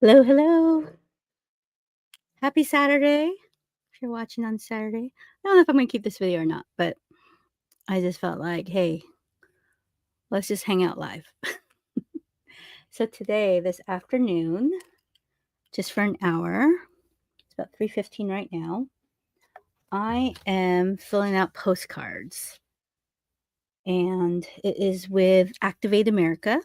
Hello, hello. Happy Saturday. If you're watching on Saturday. I don't know if I'm gonna keep this video or not, but I just felt like, hey, let's just hang out live. So today, this afternoon, just for an hour, it's about 3:15 right now, I am filling out postcards. And it is with Activate America.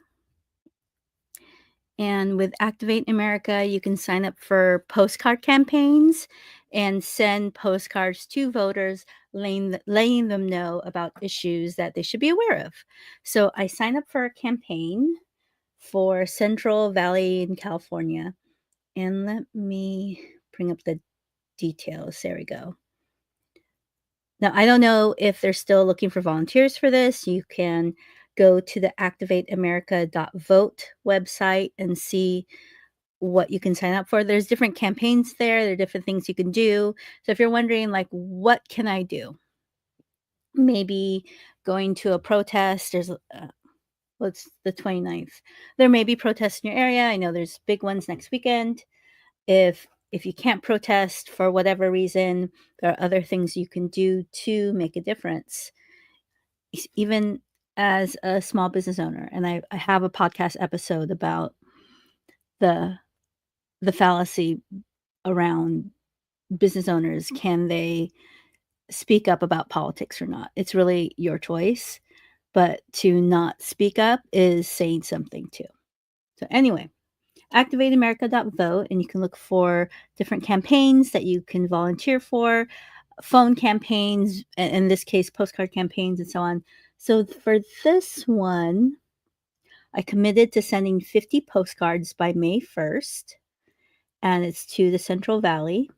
And with Activate America, you can sign up for postcard campaigns and send postcards to voters, letting them know about issues that they should be aware of. So I signed up for a campaign for Central Valley in California. And let me bring up the details. There we go. Now, I don't know if they're still looking for volunteers for this. You can go to the ActivateAmerica.vote website and see what you can sign up for. There's different campaigns there are different things you can do. So if you're wondering, like, what can I do? Maybe going to a protest. There's what's the 29th. There may be protests in your area. I know there's big ones next weekend. If you can't protest for whatever reason, there are other things you can do to make a difference. Even as a small business owner, and I have a podcast episode about the fallacy around business owners. Can they speak up about politics or not? It's really your choice, but to not speak up is saying something too. So anyway, ActivateAmerica.vote, and you can look for different campaigns that you can volunteer for, phone campaigns, in this case, postcard campaigns, and so on. So for this one, I committed to sending 50 postcards by May 1st, and it's to the Central Valley.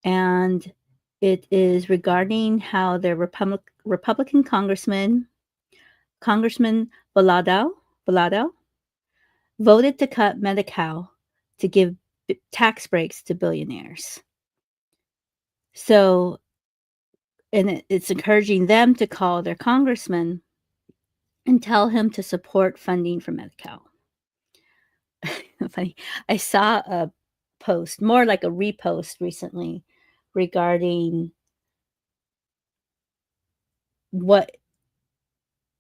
And it is regarding how the Republican Congressman Volado, voted to cut Medi-Cal to give tax breaks to billionaires. So, and it's encouraging them to call their congressman and tell him to support funding for Medi-Cal. Funny. I saw a post, more like a repost recently, regarding what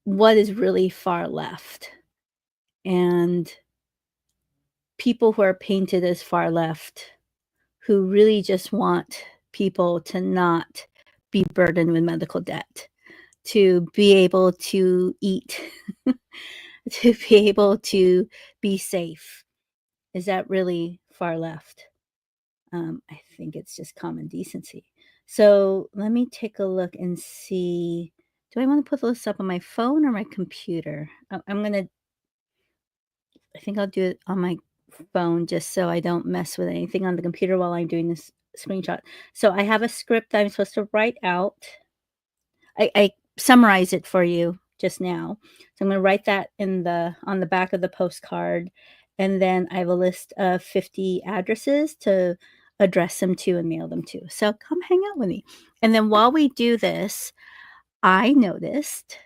is really far left. And people who are painted as far left, who really just want people to not be burdened with medical debt, to be able to eat, to be able to be safe. Is that really far left? I think it's just common decency. So let me take a look and see. Do I want to put this up on my phone or my computer? I think I'll do it on my phone just so I don't mess with anything on the computer while I'm doing this screenshot. So I have a script I'm supposed to write out. I summarize it for you just now. So I'm going to write that on the back of the postcard, and then I have a list of 50 addresses to address them to and mail them to. So come hang out with me. And then while we do this, I noticed,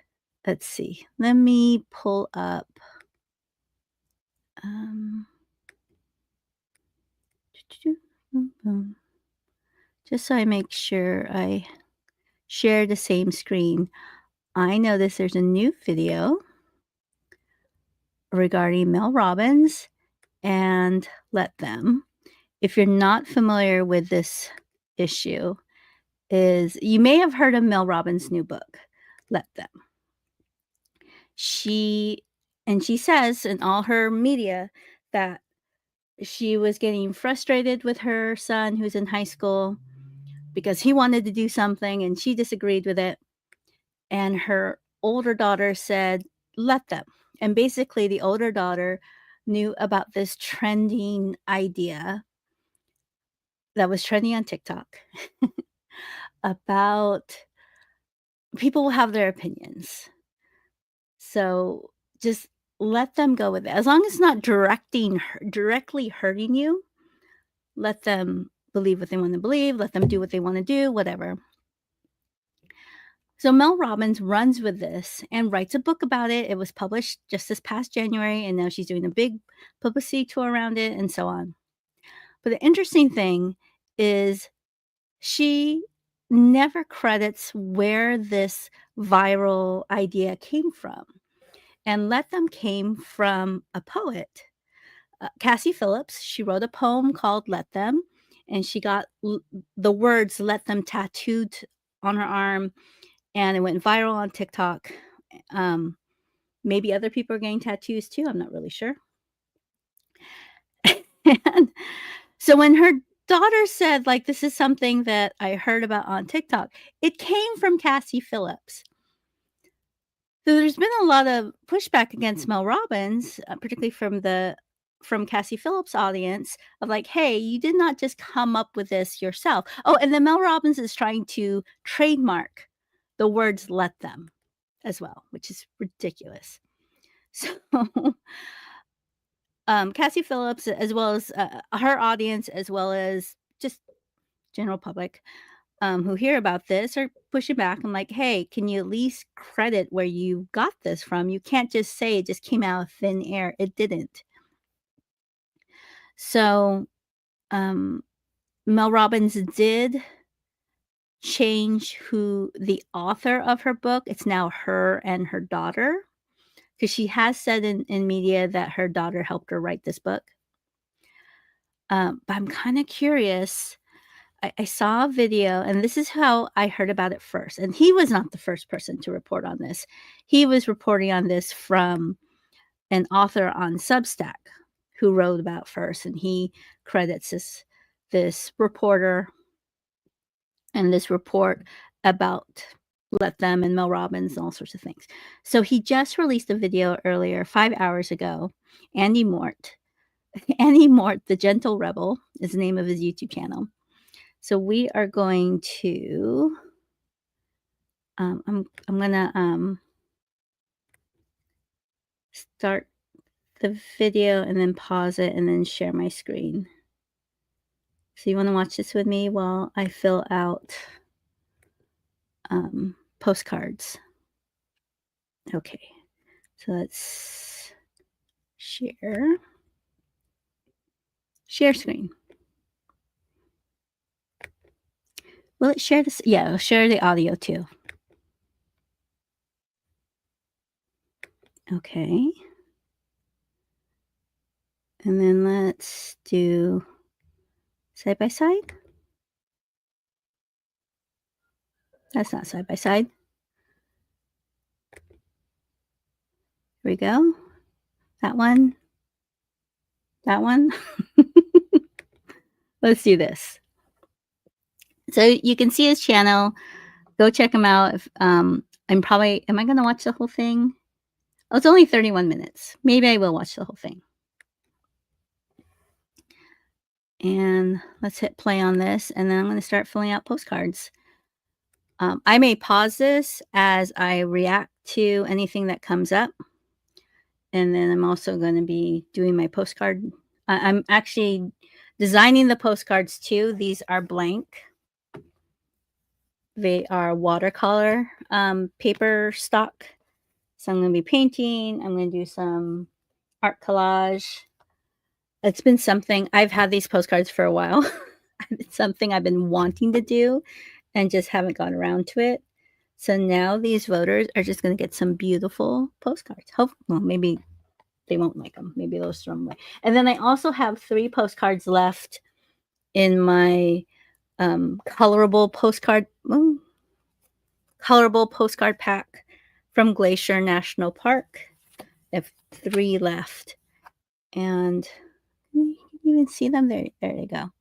let's see, let me pull up just so I make sure I share the same screen. I noticed there's a new video regarding Mel Robbins and Let Them. If you're not familiar with this issue, you may have heard of Mel Robbins' new book, Let Them. She says in all her media that she was getting frustrated with her son who's in high school because he wanted to do something and she disagreed with it. And her older daughter said, let them. And basically the older daughter knew about this trending idea that was trending on TikTok about people will have their opinions. So just let them go with it. As long as it's not directly hurting you, let them believe what they want to believe, let them do what they want to do, whatever. So Mel Robbins runs with this and writes a book about it. It was published just this past January, and now she's doing a big publicity tour around it and so on. But the interesting thing is she never credits where this viral idea came from. And Let Them came from a poet, Cassie Phillips. She wrote a poem called Let Them, and she got the words Let Them tattooed on her arm, and it went viral on TikTok. Maybe other people are getting tattoos too. I'm not really sure. And so when her daughter said, like, this is something that I heard about on TikTok, it came from Cassie Phillips. So there's been a lot of pushback against Mel Robbins, particularly from Cassie Phillips' audience, of like, hey, you did not just come up with this yourself. Oh, and then Mel Robbins is trying to trademark the words "let them" as well, which is ridiculous. So Cassie Phillips, as well as her audience, as well as just general public who hear about this, are pushing back. I'm like, hey, can you at least credit where you got this from? You can't just say it just came out of thin air. It didn't. So Mel Robbins did change who the author of her book. It's now her and her daughter, because she has said in media that her daughter helped her write this book. But I'm kind of curious. I saw a video, and this is how I heard about it first. And he was not the first person to report on this. He was reporting on this from an author on Substack who wrote about first, and he credits this reporter and this report about Let Them and Mel Robbins and all sorts of things. So he just released a video earlier, 5 hours ago. Andy Mort, the Gentle Rebel, is the name of his YouTube channel. So we are going to, I'm gonna start the video and then pause it and then share my screen. So you want to watch this with me while I fill out postcards. Okay, so let's share screen. Will it share this? Yeah, it'll share the audio too. Okay. And then let's do side by side. That's not side by side. Here we go. That one. That one. Let's do this. So you can see his channel. Go check him out. If, am I going to watch the whole thing? Oh, it's only 31 minutes. Maybe I will watch the whole thing. And let's hit play on this. And then I'm going to start filling out postcards. I may pause this as I react to anything that comes up. And then I'm also going to be doing my postcard. I'm actually designing the postcards too. These are blank. They are watercolor paper stock. So I'm going to be painting. I'm going to do some art collage. It's been something. I've had these postcards for a while. It's something I've been wanting to do and just haven't gotten around to it. So now these voters are just going to get some beautiful postcards. Well, maybe they won't like them. Maybe they'll throw them away. And then I also have 3 postcards left in my colorable postcard pack from Glacier National Park. I have 3 left. And you can even see them there. There they go. I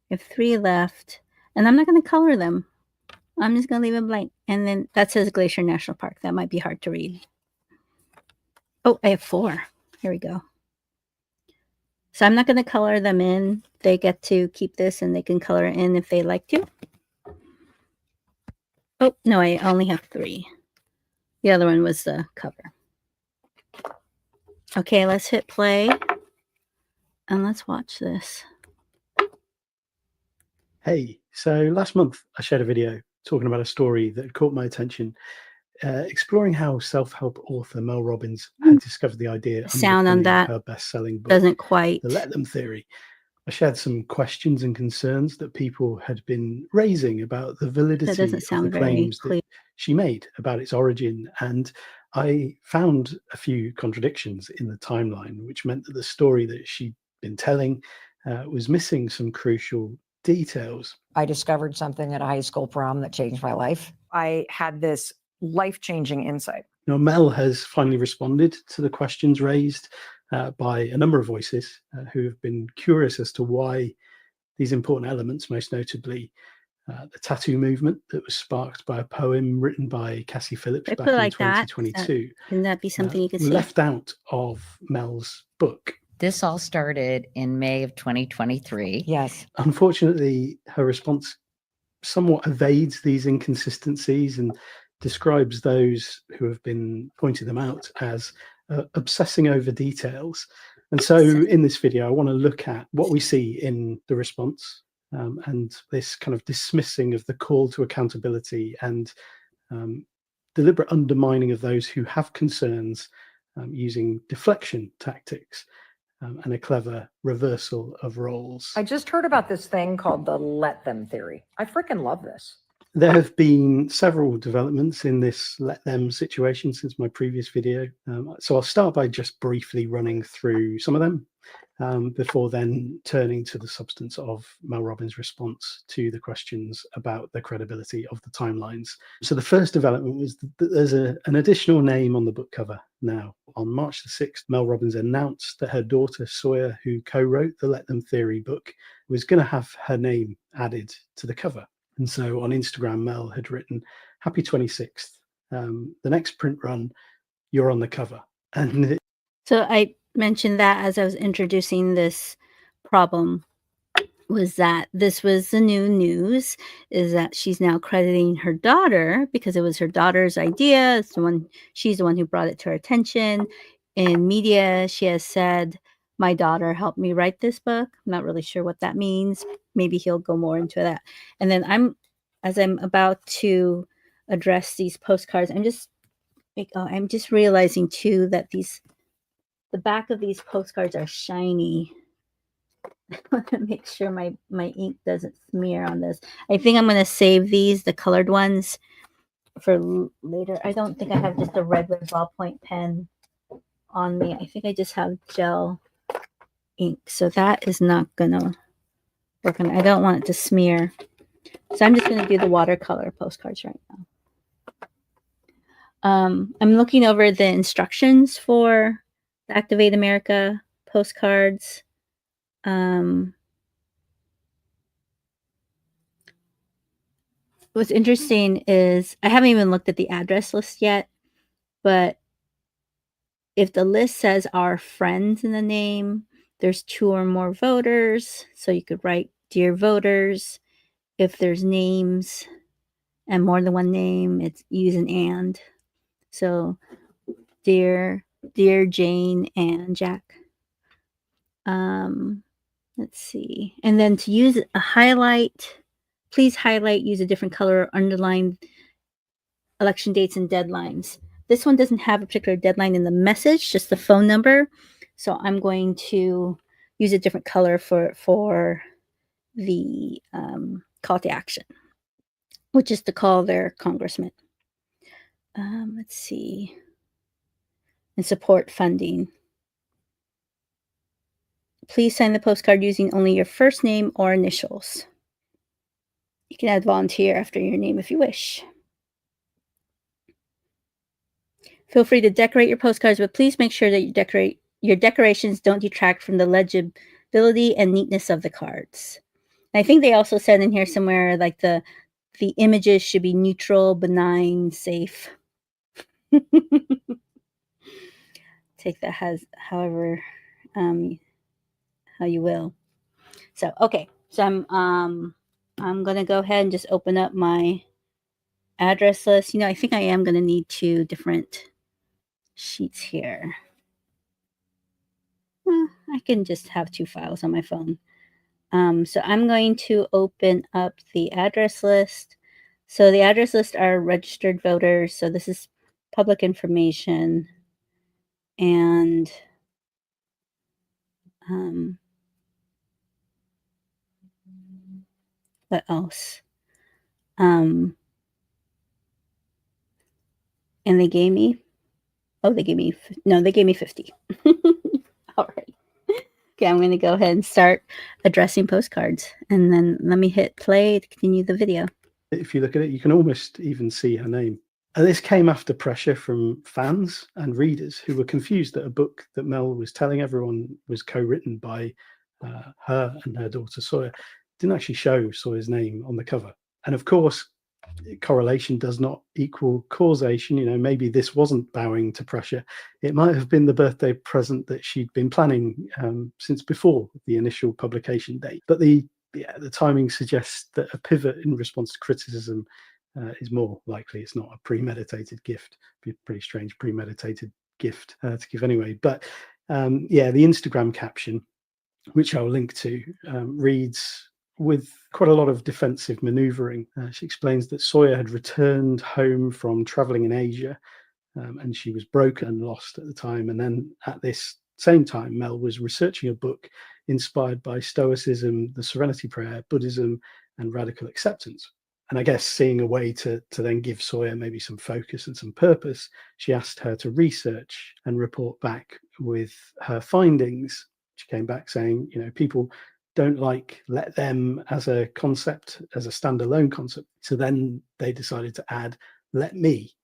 have 3 left. And I'm not going to color them. I'm just going to leave it blank. And then that says Glacier National Park. That might be hard to read. Oh, I have 4. Here we go. So I'm not going to color them in. They get to keep this, and they can color it in if they like to. Oh, no, I only have 3. The other one was the cover. Okay, let's hit play. And let's watch this. Hey, so last month I shared a video talking about a story that caught my attention, exploring how self-help author Mel Robbins had discovered the idea Sound on underpinning that her best-selling book, doesn't quite. The Let Them Theory. I shared some questions and concerns that people had been raising about the That validity doesn't of the sound very claims clear. that she made about its origin, and I found a few contradictions in the timeline, which meant that the story that she'd been telling was missing some crucial details. I discovered something at a high school prom that changed my life. I had this life-changing insight. Now, Mel has finally responded to the questions raised by a number of voices who have been curious as to why these important elements, most notably the tattoo movement that was sparked by a poem written by Cassie Phillips I back put it in like that. 2022, Can that be something you could were see? left out of Mel's book. This all started in May of 2023. Yes. Unfortunately, her response somewhat evades these inconsistencies and describes those who have been pointing them out as obsessing over details. And so in this video, I want to look at what we see in the response and this kind of dismissing of the call to accountability and deliberate undermining of those who have concerns using deflection tactics and a clever reversal of roles. I just heard about this thing called the Let Them Theory. I freaking love this. There have been several developments in this let them situation since my previous video. So I'll start by just briefly running through some of them before then turning to the substance of Mel Robbins' response to the questions about the credibility of the timelines. So the first development was that there's an additional name on the book cover now. On March the 6th, Mel Robbins announced that her daughter Sawyer, who co-wrote the Let Them Theory book, was going to have her name added to the cover. And so on Instagram, Mel had written, "Happy 26th. The next print run, you're on the cover." And so I mentioned that as I was introducing this problem, was that this was the new news, is that she's now crediting her daughter because it was her daughter's idea. She's the one who brought it to her attention. In media, she has said, "My daughter helped me write this book." I'm not really sure what that means. Maybe he'll go more into that. And then as I'm about to address these postcards, I'm just realizing too that the back of these postcards are shiny. I want to make sure my ink doesn't smear on this. I think I'm going to save the colored ones, for later. I don't think I have just a regular ballpoint pen on me. I think I just have gel ink. So that is not going to work on. I don't want it to smear. So I'm just going to do the watercolor postcards right now. I'm looking over the instructions for the Activate America postcards. What's interesting is I haven't even looked at the address list yet, but if the list says "our friends" in the name, there's 2 or more voters. So you could write "Dear Voters." If there's names and more than one name, it's use an "and." So dear Jane and Jack. Let's see. And then to use a highlight, please highlight, use a different color, or underline election dates and deadlines. This one doesn't have a particular deadline in the message, just the phone number. So I'm going to use a different color for the call to action, which is to call their congressman. Let's see. And support funding. Please sign the postcard using only your first name or initials. You can add volunteer after your name if you wish. Feel free to decorate your postcards, but please make sure that your decorations don't detract from the legibility and neatness of the cards. And I think they also said in here somewhere like the images should be neutral, benign, safe. Take that however how you will. So okay, so I'm gonna go ahead and just open up my address list. I think I am gonna need 2 different sheets here. I can just have 2 files on my phone. So I'm going to open up the address list. So the address list are registered voters. So this is public information. And what else? And they gave me, they gave me 50. All right. Okay, I'm going to go ahead and start addressing postcards. And then let me hit play to continue the video. If you look at it, you can almost even see her name. And this came after pressure from fans and readers who were confused that a book that Mel was telling everyone was co-written by her and her daughter Sawyer didn't actually show Sawyer's name on the cover. And of course, correlation does not equal causation. You know, maybe this wasn't bowing to pressure. It might have been the birthday present that she'd been planning since before the initial publication date. But the timing suggests that a pivot in response to criticism is more likely. It's not a premeditated gift. It'd be a pretty strange premeditated gift to give anyway. But the Instagram caption, which I'll link to, reads with quite a lot of defensive maneuvering. She explains that Sawyer had returned home from traveling in Asia, and she was broken and lost at the time. And then at this same time, Mel was researching a book inspired by Stoicism, the Serenity Prayer, Buddhism, and radical acceptance. And I guess seeing a way to then give Sawyer maybe some focus and some purpose, she asked her to research and report back with her findings. She came back saying, you know, people don't like let them as a concept, as a standalone concept. So then they decided to add, let me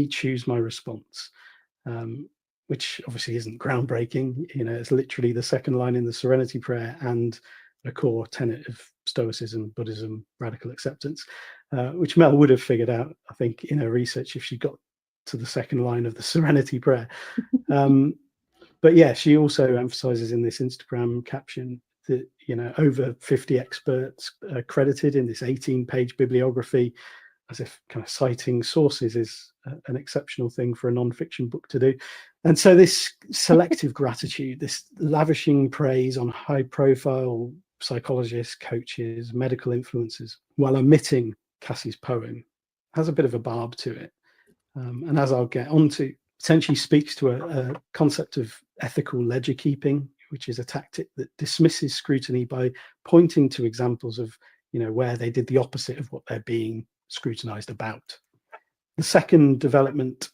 choose my response, which obviously isn't groundbreaking. You know, it's literally the second line in the Serenity Prayer and a core tenet of Stoicism, Buddhism, radical acceptance, which Mel would have figured out, I think, in her research if she got to the second line of the Serenity Prayer. But yeah, she also emphasizes in this Instagram caption that, you know, over 50 experts credited in this 18-page bibliography, as if kind of citing sources is an exceptional thing for a non-fiction book to do. And so this selective gratitude, this lavishing praise on high-profile psychologists, coaches, medical influencers, while omitting Cassie's poem, has a bit of a barb to it. And as I'll get onto, essentially speaks to a concept of ethical ledger keeping, which is a tactic that dismisses scrutiny by pointing to examples of, you know, where they did the opposite of what they're being scrutinized about. The second development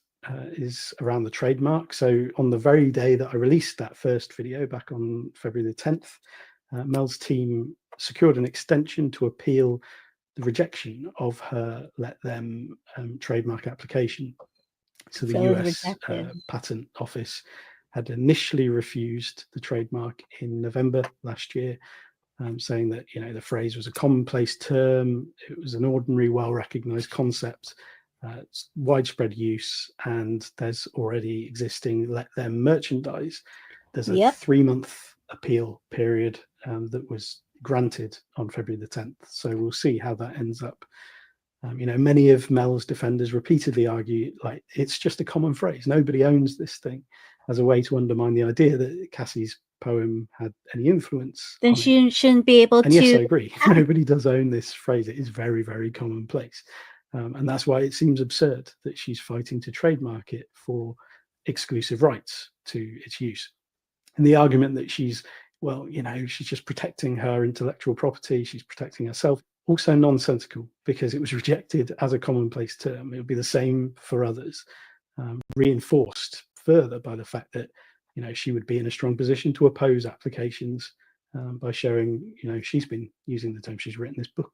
is around the trademark. So on the very day that I released that first video back on February the 10th, Mel's team secured an extension to appeal the rejection of her Let Them trademark application. So the US Patent Office had initially refused the trademark in November last year, saying that, you know, the phrase was a commonplace term, it was an ordinary, well-recognized concept, it's widespread use, and there's already existing Let Them merchandise. There's a 3-month appeal period that was granted on February the 10th. So we'll see how that ends up. You know, many of Mel's defenders repeatedly argue, like, it's just a common phrase. Nobody owns this thing, as a way to undermine the idea that Cassie's poem had any influence. Then she shouldn't be able to. And yes, I agree. Nobody does own this phrase. It is very, very commonplace. And that's why it seems absurd that she's fighting to trademark it for exclusive rights to its use. And the argument that she's, well, you know, she's just protecting her intellectual property, she's protecting herself, also nonsensical, because it was rejected as a commonplace term. It would be the same for others, reinforced further by the fact that, you know, she would be in a strong position to oppose applications by showing, you know, she's been using the term, she's written this book.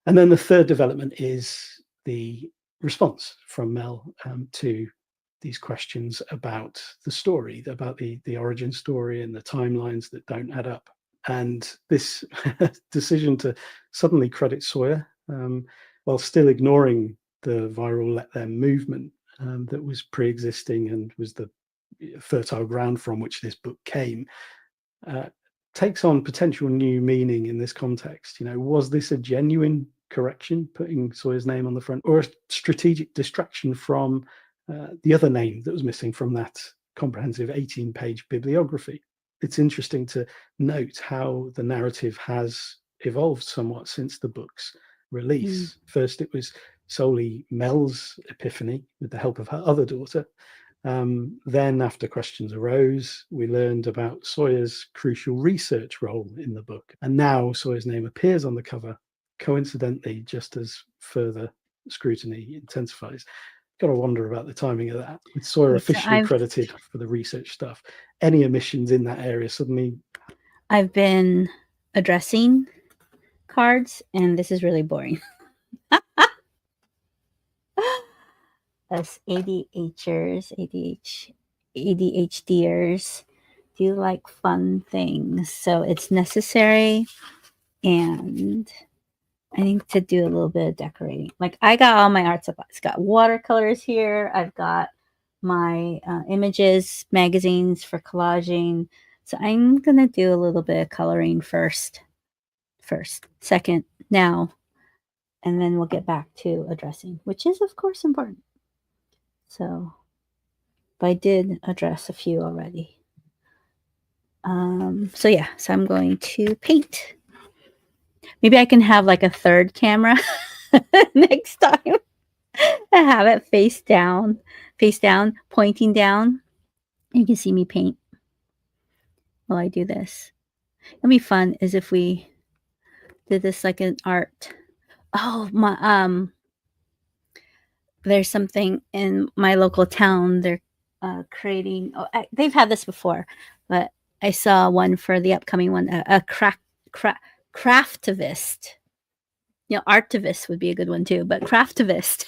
And then the third development is the response from Mel to these questions about the story, about the origin story and the timelines that don't add up. And this decision to suddenly credit Sawyer while still ignoring the viral Let Them movement that was pre-existing and was the fertile ground from which this book came, takes on potential new meaning in this context. You know, was this a genuine correction, putting Sawyer's name on the front, or a strategic distraction from the other name that was missing from that comprehensive 18-page bibliography? It's interesting to note how the narrative has evolved somewhat since the book's release. First, it was solely Mel's epiphany with the help of her other daughter. Then after questions arose, we learned about Sawyer's crucial research role in the book. And now Sawyer's name appears on the cover, coincidentally, just as further scrutiny intensifies. Got to wonder about the timing of that. With Sawyer officially credited for the research stuff, any omissions in that area suddenly... I've been addressing cards, and this is really boring. Us ADHers, ADHDers do like fun things. So it's necessary, and I need to do a little bit of decorating. Like, I got all my art supplies. Got watercolors here. I've got my images, magazines for collaging. So I'm going to do a little bit of coloring first, second, now, and then we'll get back to addressing, which is, of course, important. So, but I did address a few already. So I'm going to paint. Maybe I can have like a third camera next time. I have it face down, pointing down. You can see me paint while I do this. It'll be fun is if we did this like an art. Oh, my, there's something in my local town. They're creating, they've had this before, but I saw one for the upcoming one, a craftivist. Artivist would be a good one too, but craftivist.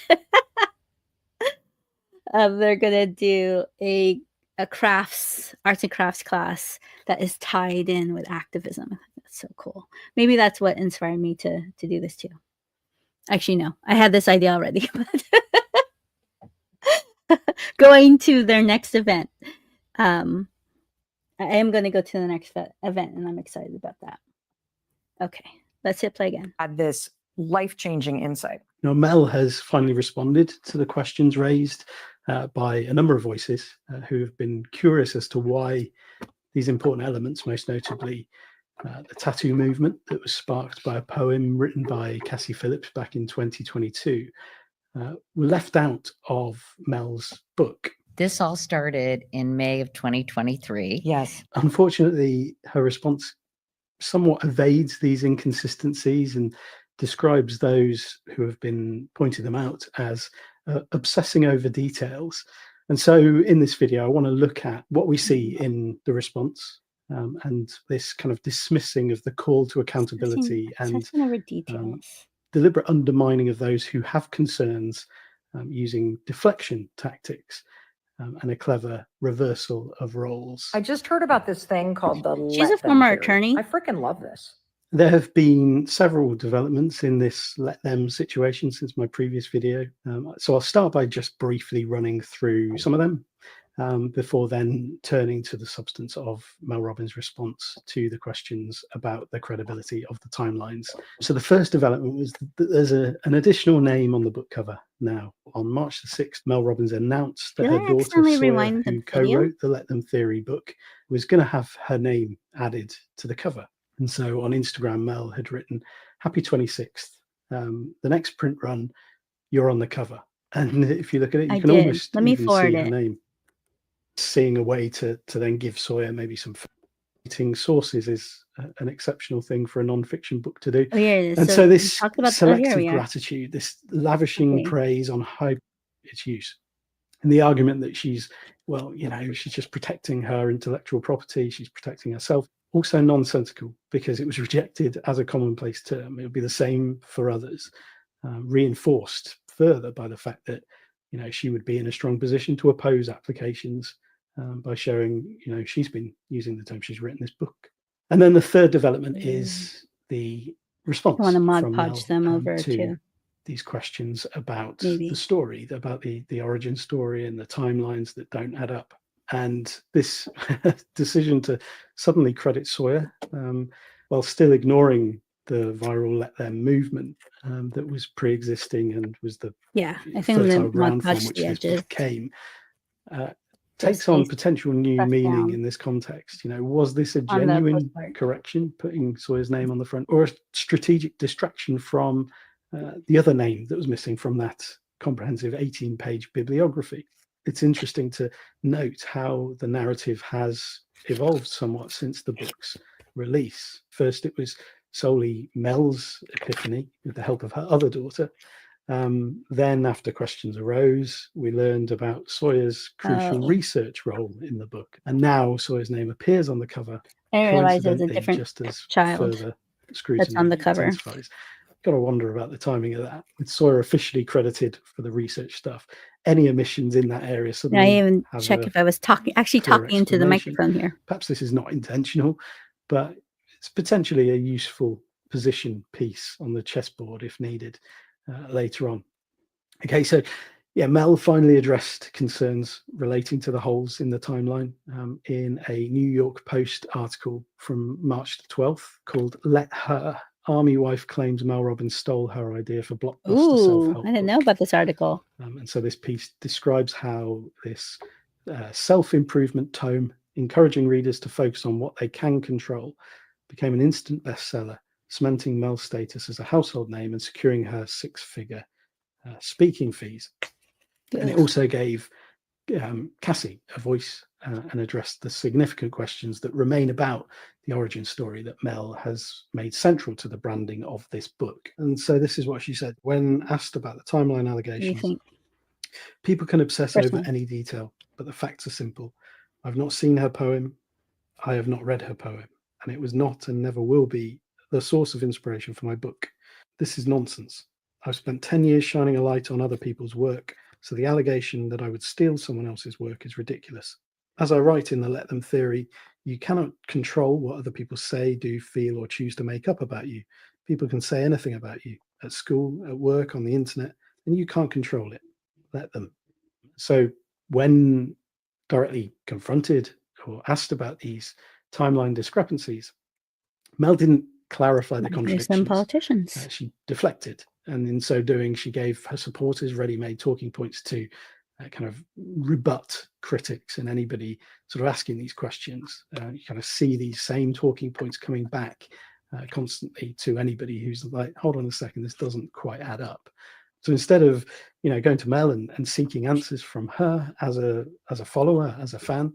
They're gonna do a arts and crafts class that is tied in with activism. That's so cool. Maybe that's what inspired me to do this too. Actually, no, I had this idea already. Going to their next event. I am going to go to the next event, and I'm excited about that. Okay, let's hit play again. Had this life-changing insight. Now, Mel has finally responded to the questions raised by a number of voices who have been curious as to why these important elements, most notably the tattoo movement that was sparked by a poem written by Cassie Phillips back in 2022, were left out of Mel's book. This all started in May of 2023. Yes. Unfortunately, her response somewhat evades these inconsistencies and describes those who have been pointing them out as obsessing over details. And so in this video, I want to look at what we see in the response and this kind of dismissing of the call to accountability and deliberate undermining of those who have concerns using deflection tactics and a clever reversal of roles. I just heard about this thing called the She's a former attorney. I freaking love this. There have been several developments in this let them situation since my previous video. So I'll start by just briefly running through some of them before then turning to the substance of Mel Robbins' response to the questions about the credibility of the timelines. So the first development was that there's an additional name on the book cover now. On March the 6th, Mel Robbins announced that her daughter, Sawyer, who co-wrote the Let Them Theory book, was going to have her name added to the cover. And so on Instagram, Mel had written, "Happy 26th. The next print run, you're on the cover." And if you look at it, you can almost even see her name. Seeing a way to then give Sawyer maybe some citing sources is an exceptional thing for a non-fiction book to do. Oh, here it is. And so this selective gratitude, this lavishing praise on high its use, and the argument that she's, well, she's just protecting her intellectual property, she's protecting herself, also nonsensical because it was rejected as a commonplace term. It would be the same for others, reinforced further by the fact that she would be in a strong position to oppose applications by showing she's been using the term, she's written this book. And then the third development is the response from Mel them over to these questions about the story, about the origin story and the timelines that don't add up. And this decision to suddenly credit Sawyer while still ignoring the viral Let Them movement that was pre-existing and was the I think fertile ground from which this book came, takes on potential new meaning in this context. Was this a genuine correction, putting Sawyer's name on the front, or a strategic distraction from the other name that was missing from that comprehensive 18-page bibliography. It's interesting to note how the narrative has evolved somewhat since the book's release. First, it was solely Mel's epiphany with the help of her other daughter. Then, after questions arose, we learned about Sawyer's crucial research role in the book. And now Sawyer's name appears on the cover. I didn't realize it was a coincidentally, different just as child further scrutiny that's on the cover. intensifies. Got to wonder about the timing of that. With Sawyer officially credited for the research stuff, any omissions in that area suddenly I even have check a if I was actually clear talking into the explanation. microphone here. Perhaps this is not intentional, but it's potentially a useful position piece on the chessboard if needed later on. Okay, so yeah, Mel finally addressed concerns relating to the holes in the timeline in a New York Post article from March the 12th called "Let Her." Army wife claims Mel Robbins stole her idea for blockbuster Ooh, self-help I didn't book. know about this article. And so this piece describes how this self-improvement tome, encouraging readers to focus on what they can control, became an instant bestseller, cementing Mel's status as a household name and securing her six-figure speaking fees. And it also gave Cassie a voice and addressed the significant questions that remain about the origin story that Mel has made central to the branding of this book. And so this is what she said when asked about the timeline What do you allegations. think? People can obsess over Personally. any detail, but the facts are simple. I've not seen her poem. I have not read her poem, and it was not and never will be the source of inspiration for my book. This is nonsense. I've spent 10 years shining a light on other people's work, so the allegation that I would steal someone else's work is ridiculous. As I write in the Let Them theory, you cannot control what other people say, do, feel, or choose to make up about you. People can say anything about you at school, at work, on the internet, and you can't control it. Let them. So when directly confronted or asked about these timeline discrepancies, Mel didn't clarify the There's contradictions. some politicians. She deflected, and in so doing, she gave her supporters ready-made talking points to kind of rebut critics and anybody sort of asking these questions. You kind of see these same talking points coming back constantly to anybody who's like, hold on a second, this doesn't quite add up. So instead of going to Mel and seeking answers from her as a follower, as a fan,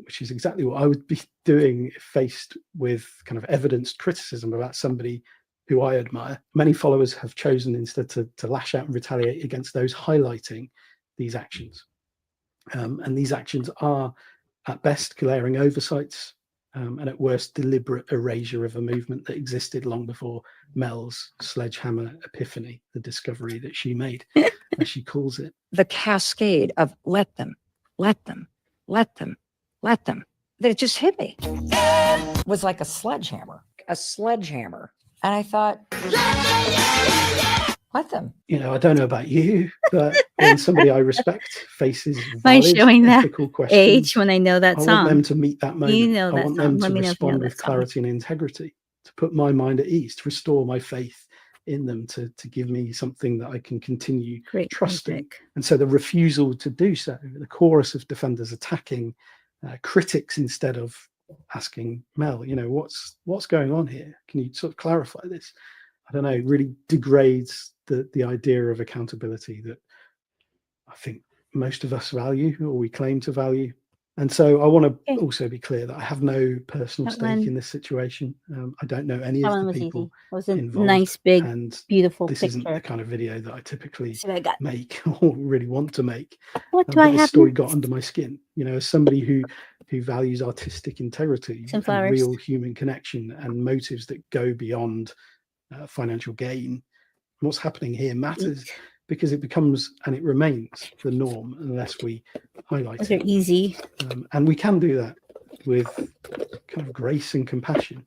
which is exactly what I would be doing if faced with kind of evidenced criticism about somebody who I admire, many followers have chosen instead to lash out and retaliate against those highlighting these actions. And these actions are at best glaring oversights, and at worst deliberate erasure of a movement that existed long before Mel's sledgehammer epiphany, the discovery that she made, as she calls it. The cascade of let them, let them, let them, let them, that it just hit me. It was like a sledgehammer. And I thought, let them. I don't know about you, but when somebody I respect faces Am I valid, showing that ethical questions, age when I know that I want them song? to meet that moment. You know I that want song. them Let to me know if you know respond that with song. clarity and integrity, to put my mind at ease, to restore my faith in them, to give me something that I can continue Great trusting. music. And so the refusal to do so, the chorus of defenders attacking critics instead of asking Mel, what's going on here? Can you sort of clarify this? I don't know, really degrades the idea of accountability that I think most of us value, or we claim to value. And so I want to also be clear that I have no personal stake in this situation. I don't know any That of one the was people easy. It was a involved, nice, big, and beautiful this picture. isn't the kind of video that I typically See what I got. make or really want to make. What do But I this have? story got under my skin. As somebody who values artistic integrity Some and flowers. real human connection and motives that go beyond financial gain. What's happening here matters because it becomes and it remains the norm unless we highlight Those are it. easy. And we can do that with kind of grace and compassion.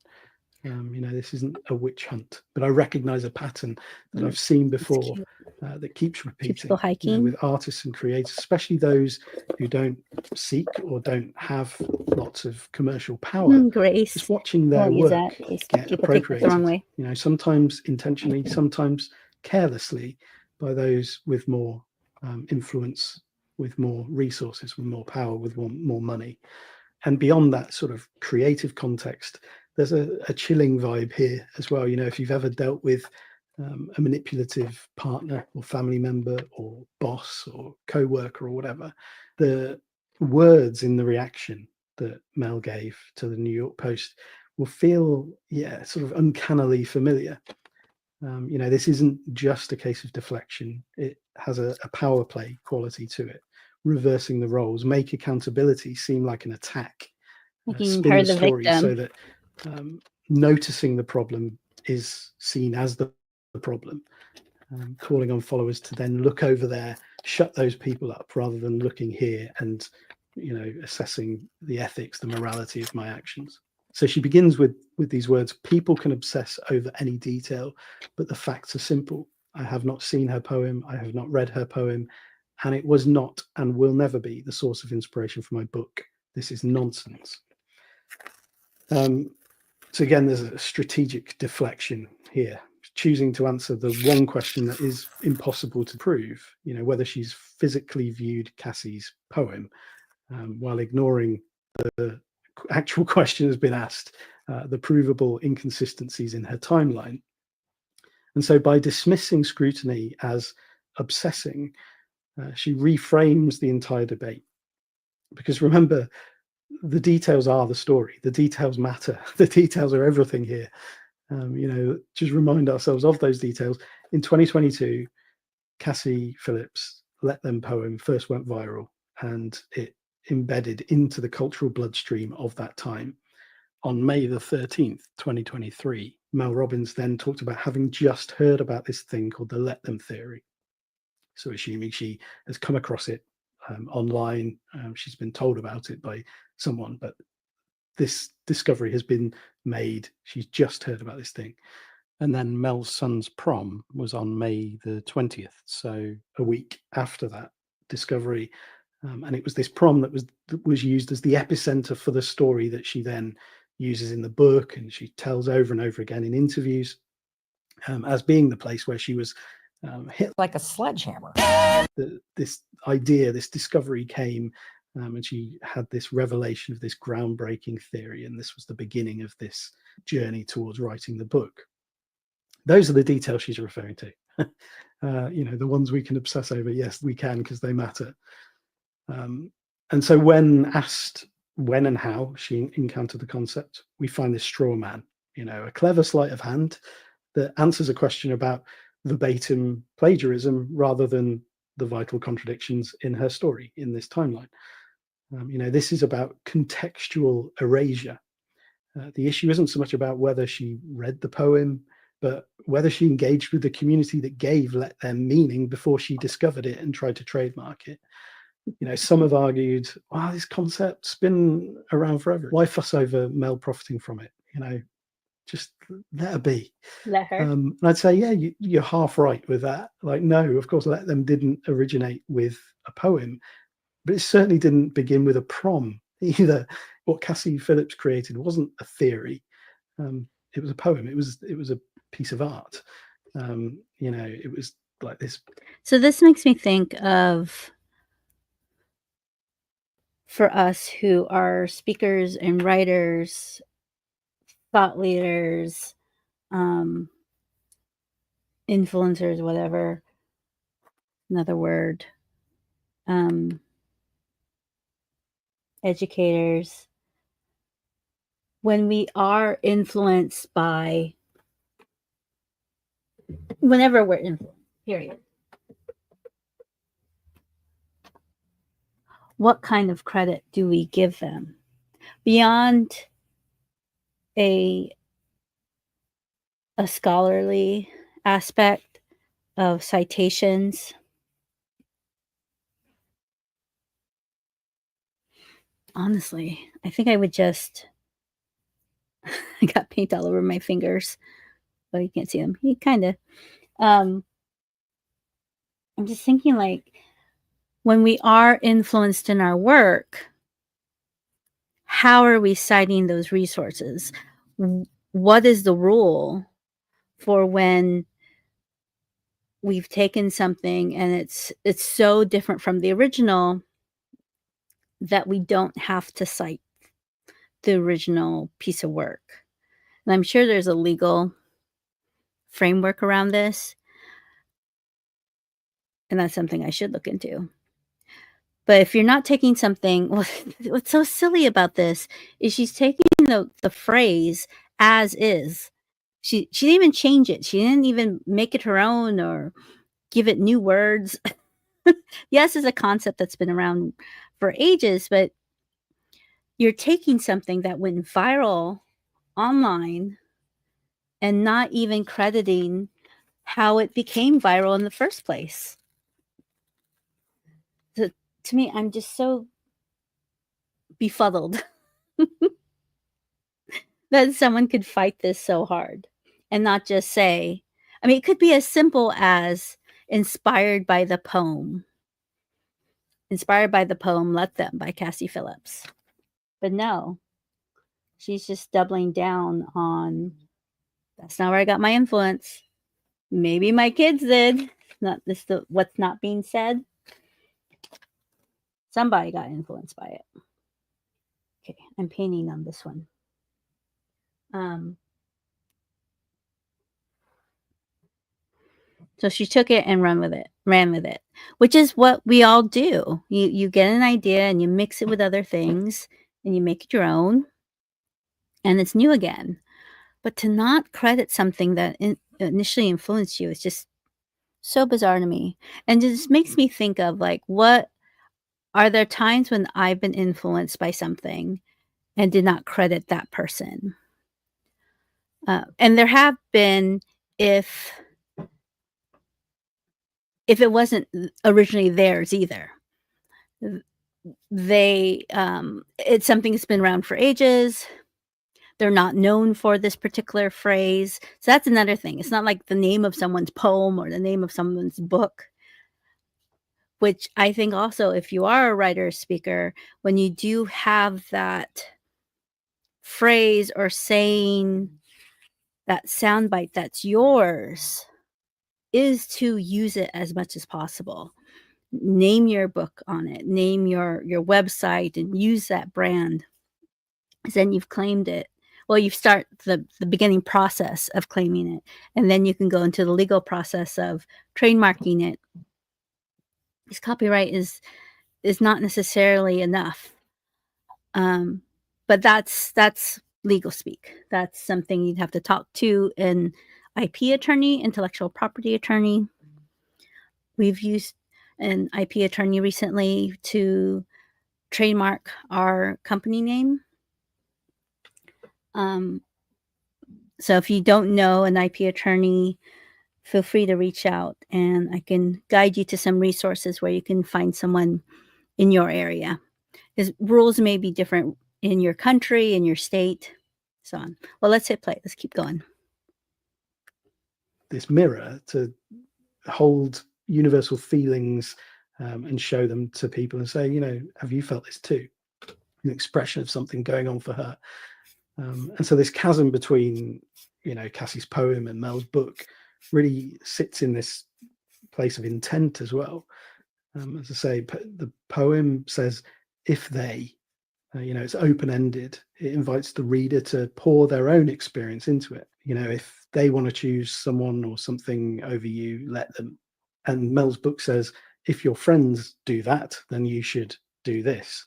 This isn't a witch hunt, but I recognize a pattern that I've seen before that keeps repeating. Keeps people hiking. With artists and creators, especially those who don't seek or don't have lots of commercial power. Grace. Just watching their Won't use work that in case get people take it the wrong way. sometimes intentionally, sometimes carelessly, by those with more influence, with more resources, with more power, with more money. And beyond that sort of creative context, there's a chilling vibe here as well. If you've ever dealt with a manipulative partner or family member or boss or co-worker or whatever, the words in the reaction that Mel gave to the New York Post will feel, sort of uncannily familiar. This isn't just a case of deflection. It has a power play quality to it, reversing the roles, make accountability seem like an attack, Making spin her the the story so victim. that noticing the problem is seen as the problem, calling on followers to then look over there, shut those people up, rather than looking here and assessing the ethics, the morality of my actions. So she begins with these words: people can obsess over any detail, but the facts are simple. I have not seen her poem, I have not read her poem, and it was not and will never be the source of inspiration for my book. This is nonsense. So again, there's a strategic deflection here, choosing to answer the one question that is impossible to prove, whether she's physically viewed Cassie's poem, while ignoring the actual question has been asked, the provable inconsistencies in her timeline. And so by dismissing scrutiny as obsessing, she reframes the entire debate. Because remember, the details are the story. The details matter. The details are everything here. Just remind ourselves of those details. In 2022, Cassie Phillips' Let Them poem first went viral, and it embedded into the cultural bloodstream of that time. On May the 13th, 2023, Mel Robbins then talked about having just heard about this thing called the Let Them theory. So assuming she has come across it online, she's been told about it by someone, but this discovery has been made. She's just heard about this thing. And then Mel's son's prom was on May the 20th, so a week after that discovery. And it was this prom that was used as the epicenter for the story that she then uses in the book, and she tells over and over again in interviews, as being the place where she was hit like a sledgehammer. This idea, this discovery came, and she had this revelation of this groundbreaking theory, and this was the beginning of this journey towards writing the book. Those are the details she's referring to. The ones we can obsess over, yes, we can, because they matter. And so when asked when and how she encountered the concept, we find this straw man, a clever sleight of hand that answers a question about verbatim plagiarism rather than the vital contradictions in her story in this timeline. This is about contextual erasure. The issue isn't so much about whether she read the poem, but whether she engaged with the community that gave Let Them meaning before she discovered it and tried to trademark it. Some have argued, wow, this concept's been around forever. Why fuss over Mel profiting from it? Just let her be. Let her. And I'd say, yeah, you're half right with that. Like, no, of course, Let Them didn't originate with a poem, but it certainly didn't begin with a prom either. What Cassie Phillips created wasn't a theory. It was a poem. It was a piece of art. It was like this. So this makes me think of, for us who are speakers and writers, thought leaders, influencers, whatever, another word, educators, when we are influenced by, whenever we're influenced, period, what kind of credit do we give them? Beyond a scholarly aspect of citations, honestly, I think I would just, I got paint all over my fingers. Oh, you can't see them. You kind of, I'm just thinking, like, when we are influenced in our work, how are we citing those resources? What is the rule for when we've taken something and it's so different from the original that we don't have to cite the original piece of work? And I'm sure there's a legal framework around this. And that's something I should look into. But if you're not taking something, well, what's so silly about this is she's taking the phrase as is. She didn't even change it. She didn't even make it her own or give it new words. Yes, it's a concept that's been around for ages, but you're taking something that went viral online and not even crediting how it became viral in the first place. So, to me, I'm just so befuddled that someone could fight this so hard and not just say, I mean, it could be as simple as inspired by the poem Let Them by Cassie Phillips. But no, she's just doubling down on, that's not where I got my influence. Maybe my kids did. Not this, what's not being said. Somebody got influenced by it. Okay, I'm painting on this one. So she took it and ran with it, which is what we all do. You get an idea and you mix it with other things and you make it your own, and it's new again. But to not credit something that initially influenced you is just so bizarre to me. And it just makes me think of, like, what are there times when I've been influenced by something and did not credit that person? And there have been, if it wasn't originally theirs either. It's something that's been around for ages. They're not known for this particular phrase. So that's another thing. It's not like the name of someone's poem or the name of someone's book, which I think also, if you are a writer or speaker, when you do have that phrase or saying, that soundbite that's yours, is to use it as much as possible. Name your book on it, name your website, and use that brand. Then you've claimed it. Well, you start the beginning process of claiming it, and then you can go into the legal process of trademarking it. Because copyright is not necessarily enough. But that's legal speak. That's something you'd have to talk to an IP attorney, intellectual property attorney. We've used an IP attorney recently to trademark our company name. So if you don't know an IP attorney, feel free to reach out and I can guide you to some resources where you can find someone in your area. Because rules may be different in your country, in your state, so on. Well, let's hit play. Let's keep going. This mirror to hold universal feelings and show them to people and say, have you felt this too? An expression of something going on for her. And so this chasm between, Cassie's poem and Mel's book really sits in this place of intent as well. As I say, the poem says, if they, it's open-ended. It invites the reader to pour their own experience into it. If they want to choose someone or something over you, let them. And Mel's book says, if your friends do that, then you should do this.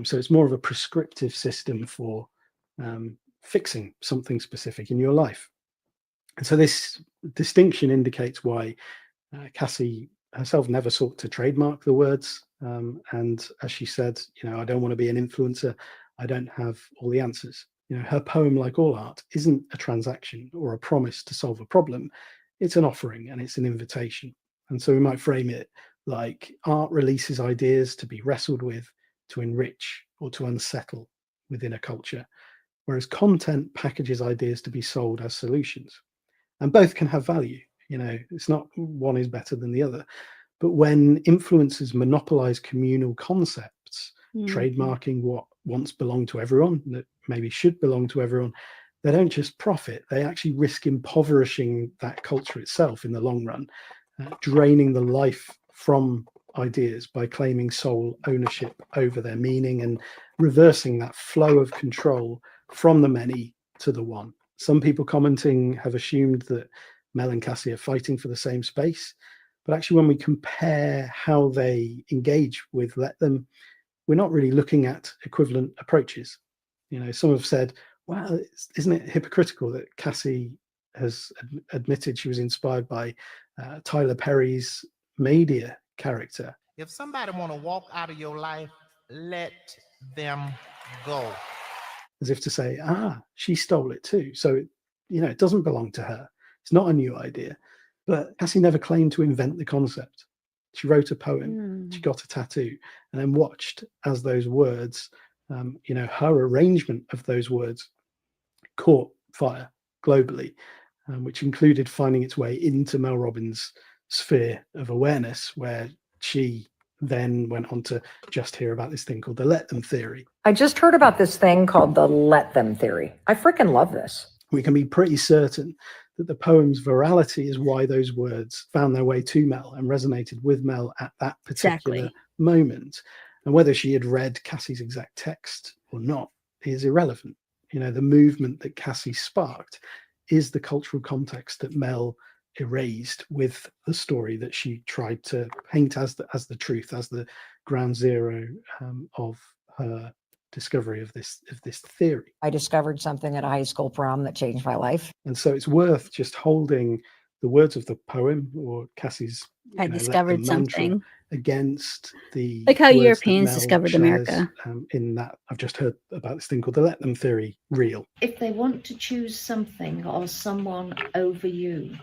So it's more of a prescriptive system for fixing something specific in your life. And so this distinction indicates why Cassie herself never sought to trademark the words. And as she said, I don't want to be an influencer. I don't have all the answers. Her poem, like all art, isn't a transaction or a promise to solve a problem. It's an offering and it's an invitation. And so we might frame it like art releases ideas to be wrestled with, to enrich or to unsettle within a culture, whereas content packages ideas to be sold as solutions. And both can have value. It's not one is better than the other. But when influencers monopolize communal concepts, trademarking what once belonged to everyone, that maybe should belong to everyone, they don't just profit, they actually risk impoverishing that culture itself in the long run, draining the life from ideas by claiming sole ownership over their meaning and reversing that flow of control from the many to the one. Some people commenting have assumed that Mel and Cassie are fighting for the same space. But actually, when we compare how they engage with Let Them, we're not really looking at equivalent approaches. Some have said, well, isn't it hypocritical that Cassie has admitted she was inspired by Tyler Perry's Media character? If somebody want to walk out of your life, let them go. As if to say, she stole it too. So, it doesn't belong to her. It's not a new idea. But Cassie never claimed to invent the concept. She wrote a poem, she got a tattoo, and then watched as those words, her arrangement of those words caught fire globally, which included finding its way into Mel Robbins' sphere of awareness, where she then went on to just hear about this thing called the Let Them theory. I just heard about this thing called the Let Them theory. I freaking love this. We can be pretty certain that the poem's virality is why those words found their way to Mel and resonated with Mel at that particular moment. And whether she had read Cassie's exact text or not is irrelevant. The movement that Cassie sparked is the cultural context that Mel erased with the story that she tried to paint as the truth, as the ground zero of her discovery of this theory. I discovered something at a high school prom that changed my life. And so it's worth just holding the words of the poem or Cassie's I discovered something against the like how words Europeans that Mel discovered shares, America. In that I've just heard about this thing called the Let Them theory real. If they want to choose something or someone over you,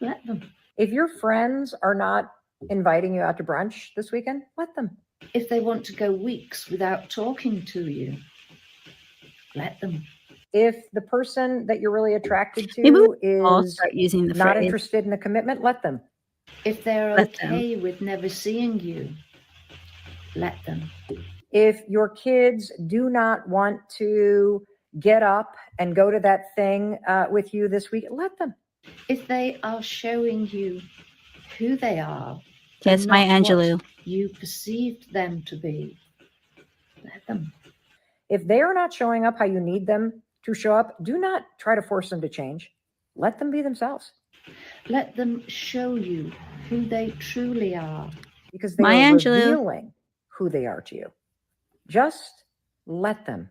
let them. If your friends are not inviting you out to brunch this weekend, let them. If they want to go weeks without talking to you, let them. If the person that you're really attracted Maybe to I'll is start using the not phrase. interested in a commitment, let them. If they're Let okay with never seeing you, let them. If your kids do not want to get up and go to that thing with you this week, let them. If they are showing you who they are, Yes, and Maya not what Angelou. you perceived them to be, let them. If they are not showing up how you need them to show up, do not try to force them to change. Let them be themselves. Let them show you who they truly are. Because they Maya are Angelou. revealing who they are to you. Just let them.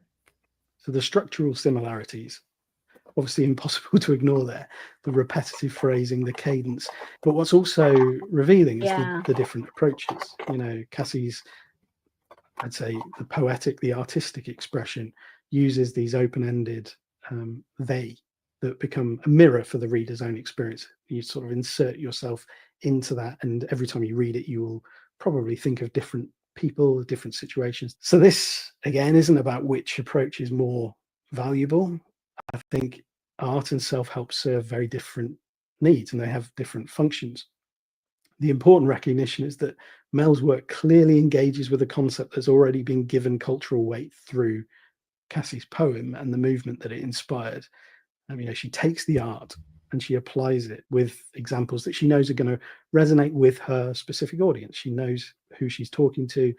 So the structural similarities, obviously impossible to ignore there, the repetitive phrasing, the cadence. But what's also revealing is the different approaches. Cassie's, I'd say, the poetic, the artistic expression uses these open-ended they that become a mirror for the reader's own experience. You sort of insert yourself into that, and every time you read it, you will probably think of different people, different situations. So this, again, isn't about which approach is more valuable. I think art and self-help serve very different needs, and they have different functions. The important recognition is that Mel's work clearly engages with a concept that's already been given cultural weight through Cassie's poem and the movement that it inspired. She takes the art and she applies it with examples that she knows are going to resonate with her specific audience. She knows who she's talking to.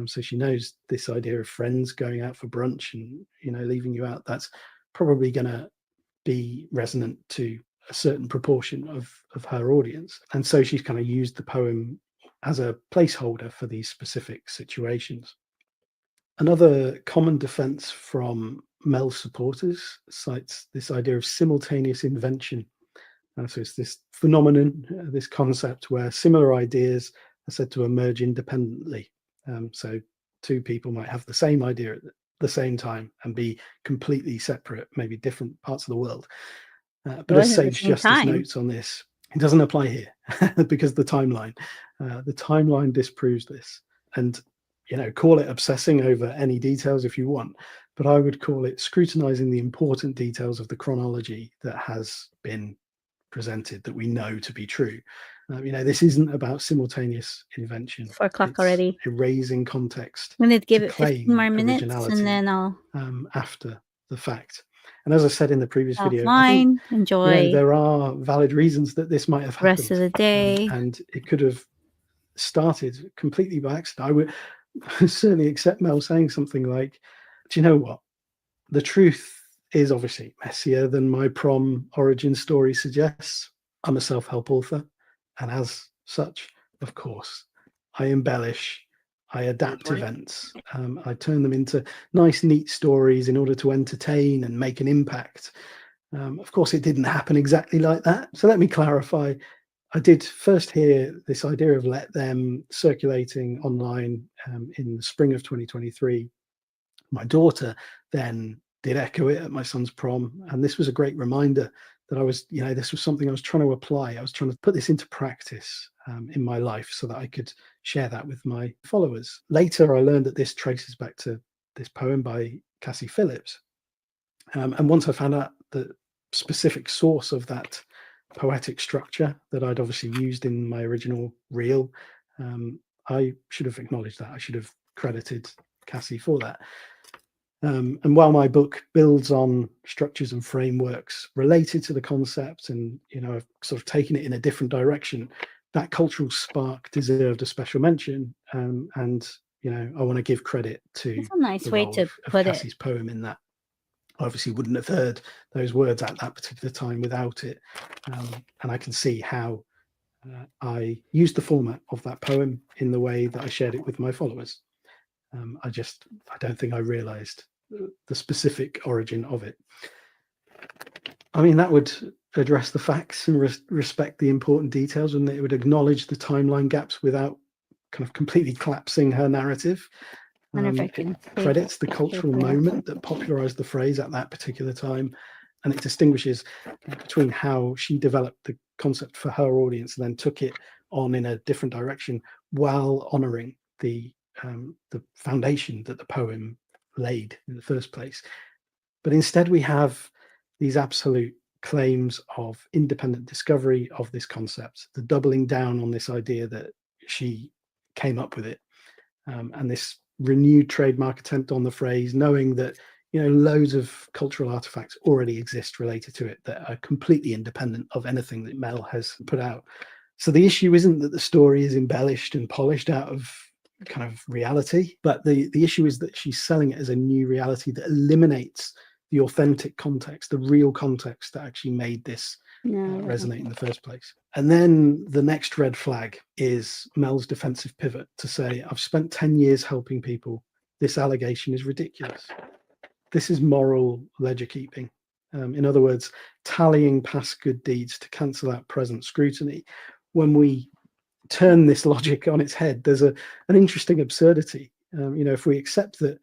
So she knows this idea of friends going out for brunch and, leaving you out. That's probably going to be resonant to a certain proportion of her audience. And so she's kind of used the poem as a placeholder for these specific situations. Another common defense from Mel's supporters cites this idea of simultaneous invention. So it's this phenomenon, this concept where similar ideas are said to emerge independently. So two people might have the same idea at the same time and be completely separate, maybe different parts of the world. But as Sage Justice notes on this, it doesn't apply here because the timeline disproves this. And call it obsessing over any details if you want, but I would call it scrutinizing the important details of the chronology that has been presented that we know to be true. This isn't about simultaneous invention. 4 o'clock already. Erasing context. I'm going to give it 15 more minutes and then I'll after the fact. And as I said in the previous video, offline, enjoy there are valid reasons that this might have happened. rest of the day. And it could have started completely by accident. I would certainly accept Mel saying something like, do you know what? The truth is obviously messier than my prom origin story suggests. I'm a self-help author, and as such, of course, I embellish, I adapt events, I turn them into nice, neat stories in order to entertain and make an impact. Of course, it didn't happen exactly like that. So let me clarify. I did first hear this idea of Let Them circulating online in the spring of 2023. My daughter then did echo it at my son's prom, and this was a great reminder that I was, this was something I was trying to apply. I was trying to put this into practice in my life so that I could share that with my followers. Later, I learned that this traces back to this poem by Cassie Phillips. And once I found out the specific source of that poetic structure that I'd obviously used in my original reel, I should have acknowledged that. I should have credited Cassie for that. And while my book builds on structures and frameworks related to the concept, and I've sort of taken it in a different direction, that cultural spark deserved a special mention. And I want to give credit to That's a nice the way role to of put it. Cassie's poem in that. I obviously wouldn't have heard those words at that particular time without it. And I can see how I used the format of that poem in the way that I shared it with my followers. I don't think I realized the specific origin of it. I mean, that would address the facts and respect the important details, and it would acknowledge the timeline gaps without kind of completely collapsing her narrative. It credits the cultural moment that popularized the phrase at that particular time, and it distinguishes between how she developed the concept for her audience and then took it on in a different direction while honoring the foundation that the poem laid in the first place. But instead we have these absolute claims of independent discovery of this concept, the doubling down on this idea that she came up with it, and this renewed trademark attempt on the phrase, knowing that loads of cultural artifacts already exist related to it that are completely independent of anything that Mel has put out. So the issue isn't that the story is embellished and polished out of kind of reality, but the issue is that she's selling it as a new reality that eliminates the authentic context, the real context that actually made this resonate in the first place. And then the next red flag is Mel's defensive pivot to say, I've spent 10 years helping people. This allegation is ridiculous. This is moral ledger keeping. In other words, tallying past good deeds to cancel out present scrutiny. When we turn this logic on its head, there's an interesting absurdity. If we accept that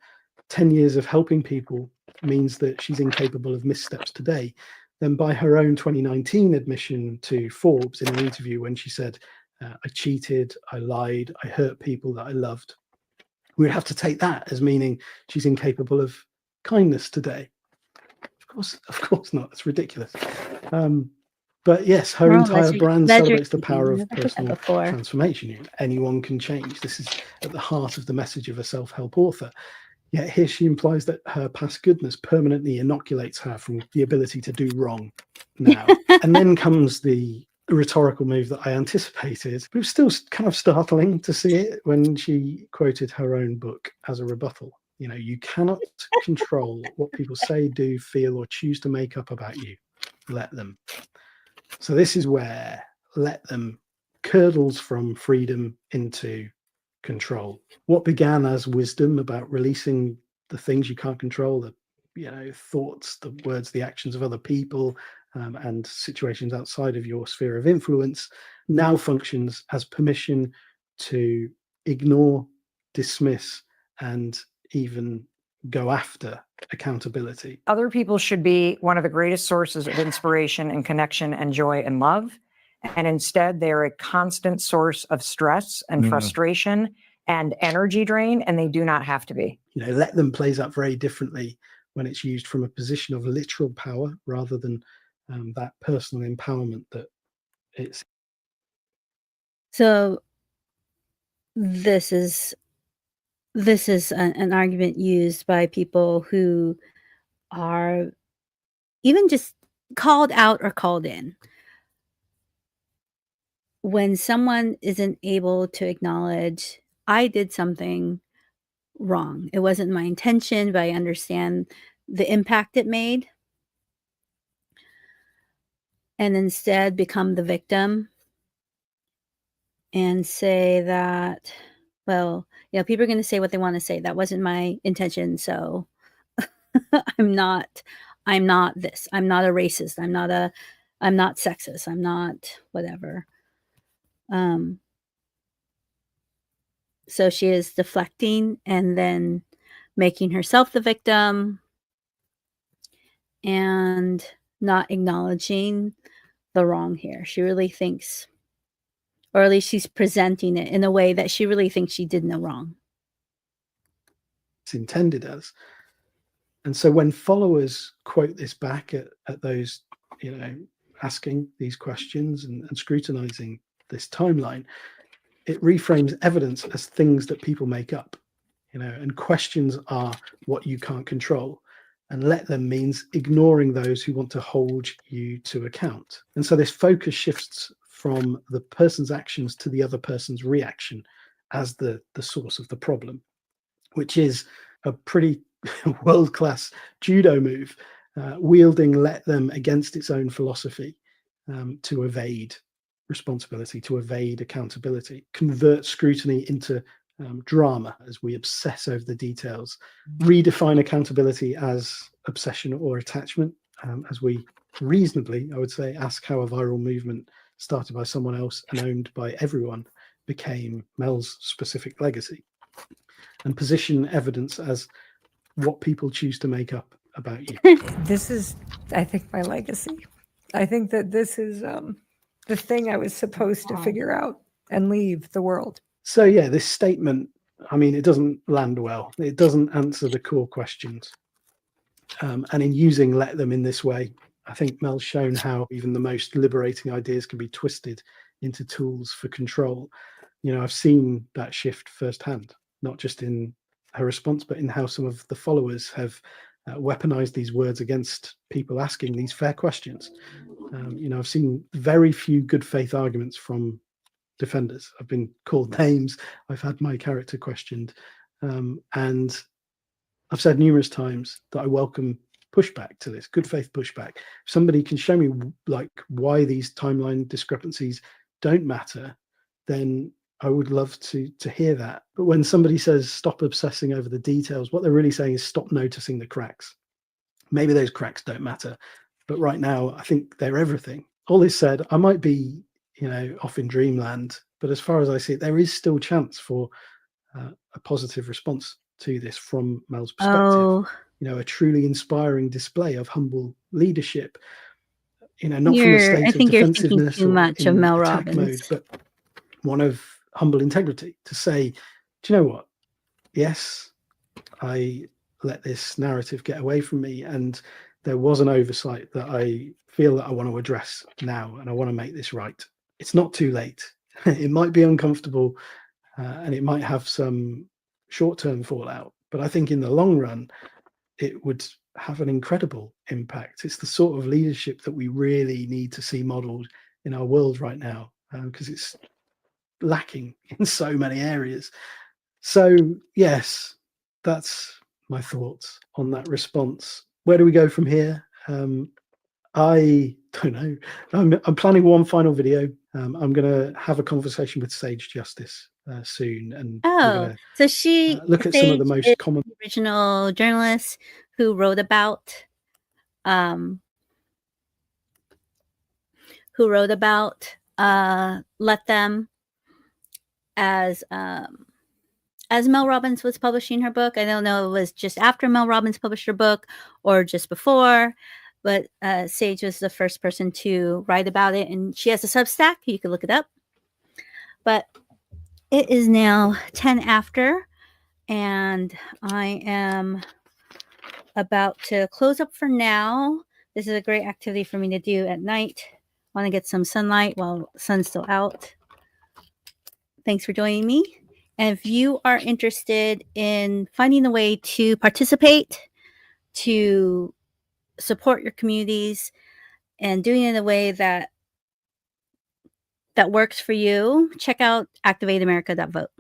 10 years of helping people means that she's incapable of missteps today, then by her own 2019 admission to Forbes in an interview when she said, I cheated, I lied, I hurt people that I loved, we'd have to take that as meaning she's incapable of kindness today. Of course not. It's ridiculous. But yes, her entire brand celebrates the power of personal transformation. Anyone can change. This is at the heart of the message of a self-help author. Yet here she implies that her past goodness permanently inoculates her from the ability to do wrong now. And then comes the rhetorical move that I anticipated, but it was still kind of startling to see it when she quoted her own book as a rebuttal. You cannot control what people say, do, feel, or choose to make up about you. Let them. So this is where Let Them curdles from freedom into control. What began as wisdom about releasing the things you can't control, the thoughts, the words, the actions of other people, and situations outside of your sphere of influence, now functions as permission to ignore, dismiss, and even go after accountability. Other people should be one of the greatest sources of inspiration and connection and joy and love. And instead, they're a constant source of stress and frustration and energy drain, and they do not have to be. Let Them plays out very differently when it's used from a position of literal power rather than that personal empowerment that it's. So this is an argument used by people who are even just called out or called in. When someone isn't able to acknowledge, I did something wrong, it wasn't my intention, but I understand the impact it made, and instead become the victim and say that, well, people are going to say what they want to say. That wasn't my intention. So I'm not this. I'm not a racist. I'm not sexist. I'm not whatever. So she is deflecting and then making herself the victim and not acknowledging the wrong here. She really thinks, or at least she's presenting it in a way that she really thinks she did no wrong. It's intended as. And so when followers quote this back at those, asking these questions and scrutinizing this timeline, it reframes evidence as things that people make up, and questions are what you can't control. And let them means ignoring those who want to hold you to account. And so this focus shifts from the person's actions to the other person's reaction as the source of the problem, which is a pretty world-class judo move, wielding let them against its own philosophy, to evade responsibility, to evade accountability, convert scrutiny into drama as we obsess over the details, redefine accountability as obsession or attachment, as we reasonably, I would say, ask how a viral movement started by someone else and owned by everyone became Mel's specific legacy, and position evidence as what people choose to make up about you. This is, I think, my legacy. I think that this is the thing I was supposed to figure out and leave the world. So yeah, this statement, I mean, it doesn't land well. It doesn't answer the core questions. And in using let them in this way, I think Mel's shown how even the most liberating ideas can be twisted into tools for control. I've seen that shift firsthand, not just in her response, but in how some of the followers have weaponized these words against people asking these fair questions. I've seen very few good faith arguments from defenders. I've been called names. I've had my character questioned. And I've said numerous times that I welcome pushback to this, good faith pushback. If somebody can show me why these timeline discrepancies don't matter, then I would love to hear that. But when somebody says stop obsessing over the details, what they're really saying is stop noticing the cracks. Maybe those cracks don't matter, but right now I think they're everything. All this said, I might be off in dreamland, but as far as I see it, there is still chance for a positive response to this from Mel's perspective. A truly inspiring display of humble leadership, not from a state of defensiveness too much of Mel attack mode, but one of humble integrity, to say, do you know what? Yes, I let this narrative get away from me, and there was an oversight that I feel that I want to address now, and I want to make this right. It's not too late. It might be uncomfortable, and it might have some short-term fallout, but I think in the long run, it would have an incredible impact. It's the sort of leadership that we really need to see modeled in our world right now, because it's lacking in so many areas. So yes, that's my thoughts on that response. Where do we go from here? I don't know. I'm planning one final video. I'm going to have a conversation with Sage Justice soon, and so she look at some of the most common original journalists who wrote about Let Them as Mel Robbins was publishing her book. I don't know if it was just after Mel Robbins published her book or just before, but Sage was the first person to write about it, and she has a Substack. You can look it up. But it is now 10 after, and I am about to close up for now. This is a great activity for me to do at night. I want to get some sunlight while the sun's still out. Thanks for joining me. And if you are interested in finding a way to participate, to support your communities, and doing it in a way that works for you, check out ActivateAmerica.vote.